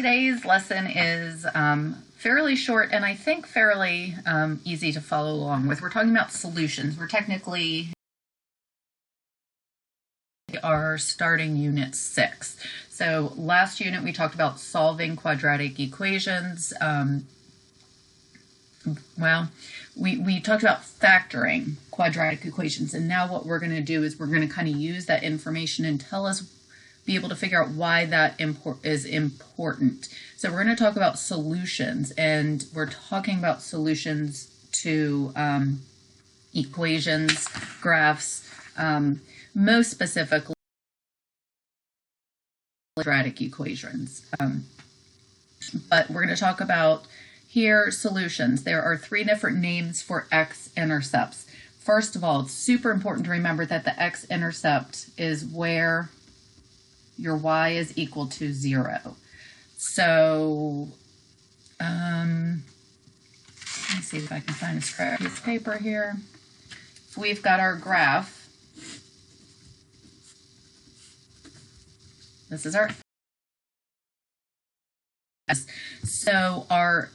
Today's lesson is fairly short and I think fairly easy to follow along with. We're talking about solutions. We're technically are starting unit 6. So last unit we talked about solving quadratic equations. We talked about factoring quadratic equations, and now what we're going to do is we're going to kind of use that information and be able to figure out why that is important. So we're going to talk about solutions, and we're talking about solutions to equations, graphs, most specifically quadratic equations. But we're going to talk about here solutions. There are 3 different names for x-intercepts. First of all, it's super important to remember that the x-intercept is where your y is equal to 0. So let me see if I can find a scrap piece of paper here. If we've got our graph, this is our, so our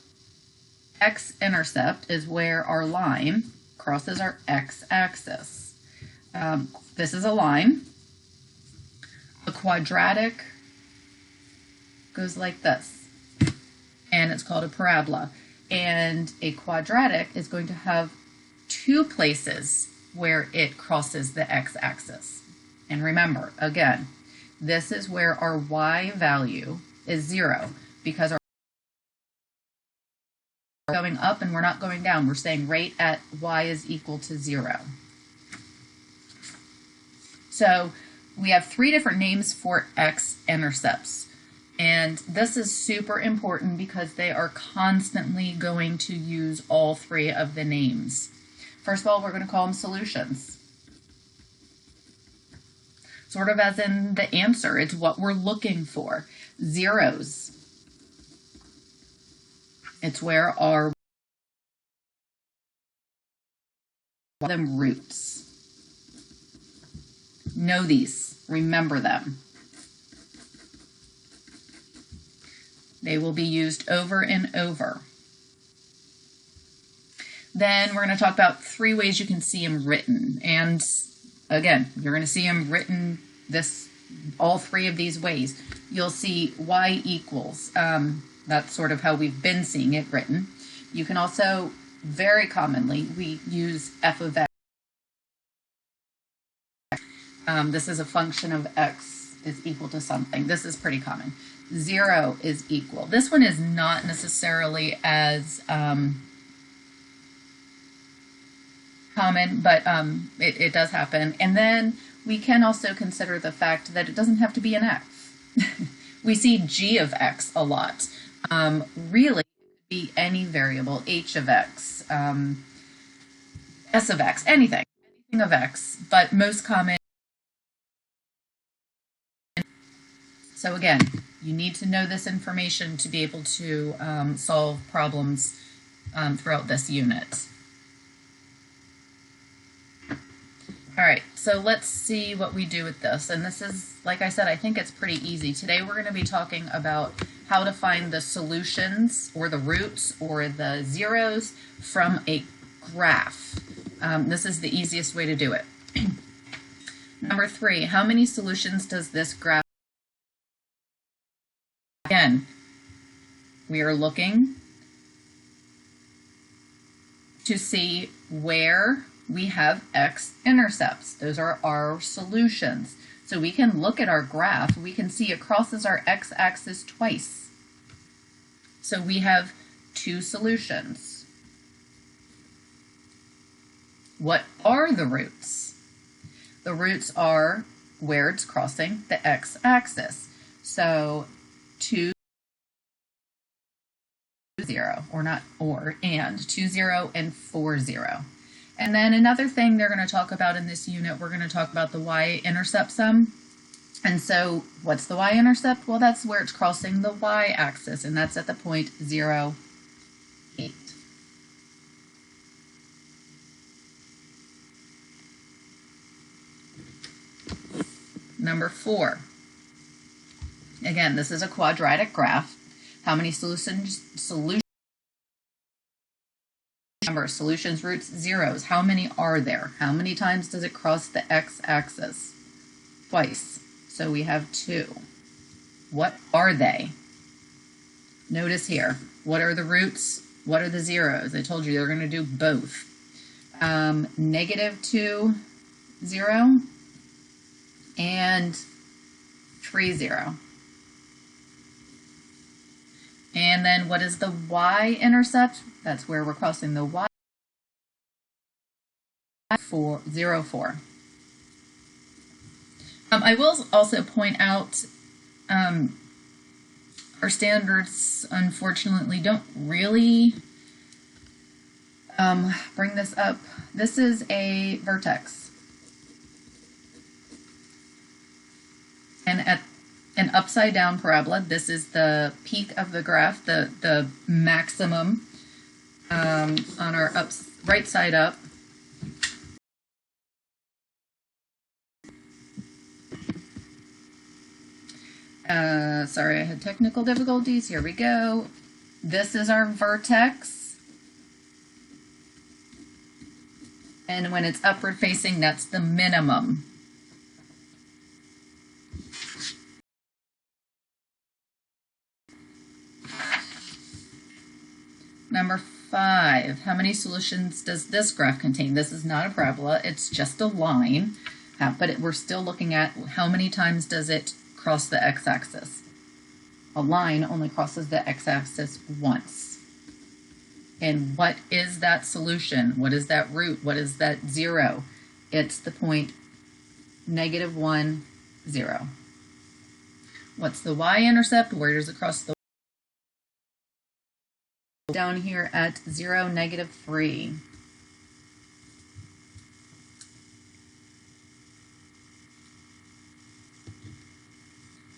x-intercept is where our line crosses our x-axis. This is a line. A quadratic goes like this, and it's called a parabola. And a quadratic is going to have 2 places where it crosses the x-axis. And remember, again, this is where our y value is 0, because our going up and we're not going down. We're staying right at y is equal to 0. So we have 3 different names for x-intercepts. And this is super important because they are constantly going to use all 3 of the names. First of all, we're going to call them solutions. Sort of as in the answer, it's what we're looking for. Zeros, it's where our them roots. Know these, remember them. They will be used over and over. Then we're going to talk about 3 ways you can see them written. And again, you're going to see them written all 3 of these ways. You'll see y equals. That's sort of how we've been seeing it written. You can also, very commonly, we use f of x. This is a function of x is equal to something. This is pretty common. 0 is equal. This one is not necessarily as common, but it does happen. And then we can also consider the fact that it doesn't have to be an x. We see g of x a lot. Really, it could be any variable, h of x, s of x, anything of x, but most common. So again, you need to know this information to be able to solve problems throughout this unit. All right, so let's see what we do with this. And this is, like I said, I think it's pretty easy. Today we're going to be talking about how to find the solutions or the roots or the zeros from a graph. This is the easiest way to do it. Number 3, how many solutions does this graph? Again, we are looking to see where we have x-intercepts. Those are our solutions. So we can look at our graph. We can see it crosses our x-axis twice. So we have 2 solutions. What are the roots? The roots are where it's crossing the x-axis. So 2, 0, or not or, and 2, 0, and 4, 0. And then another thing they're going to talk about in this unit, we're going to talk about the y-intercept sum. And so what's the y-intercept? Well, that's where it's crossing the y-axis, and that's at the point 0, 8. Number 4. Again, this is a quadratic graph. How many solutions? Remember, solutions, roots, zeros. How many are there? How many times does it cross the x-axis? Twice. So we have 2. What are they? Notice here. What are the roots? What are the zeros? I told you they're going to do both. -2, 0, and 3, 0. And then what is the y-intercept? That's where we're crossing the y. 0, 4. I will also point out our standards, unfortunately, don't really bring this up. This is a vertex. And at an upside down parabola, this is the peak of the graph, the maximum on our right side up. Sorry, I had technical difficulties. Here we go. This is our vertex. And when it's upward facing, that's the minimum. Number 5, how many solutions does this graph contain? This is not a parabola, it's just a line, but we're still looking at how many times does it cross the x-axis. A line only crosses the x-axis once. And what is that solution? What is that root? What is that 0? It's the point -1, 0. What's the y-intercept? Where does it cross the down here at 0, -3.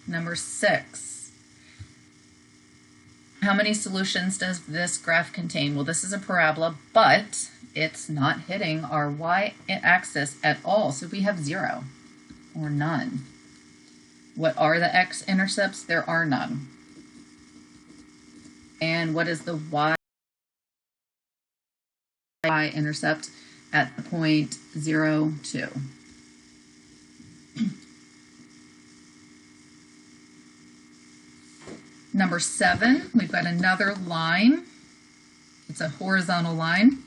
Number 6. How many solutions does this graph contain? Well, this is a parabola, but it's not hitting our y-axis at all, so we have 0 or none. What are the x-intercepts? There are none. And what is the y-intercept at the point 0, 2? Number 7, we've got another line. It's a horizontal line.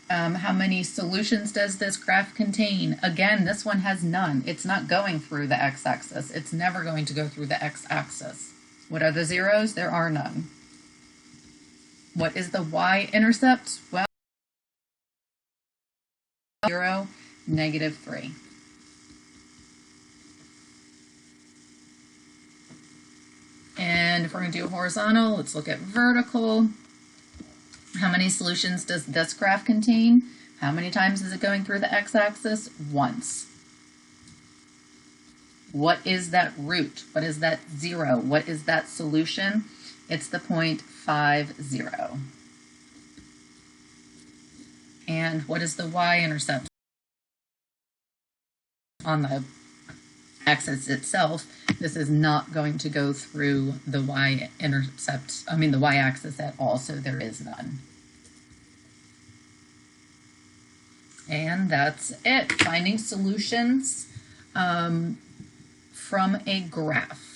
How many solutions does this graph contain? Again, this one has none. It's not going through the x-axis. It's never going to go through the x-axis. What are the zeros? There are none. What is the y-intercept? Well, 0, -3. And if we're going to do horizontal, let's look at vertical. How many solutions does this graph contain? How many times is it going through the x-axis? Once. What is that root? What is that 0? What is that solution? It's the point 5, 0. And what is the y-intercept? On the axis itself, this is not going to go through the y-intercept, the y-axis at all, so there is none. And that's it. Finding solutions from a graph.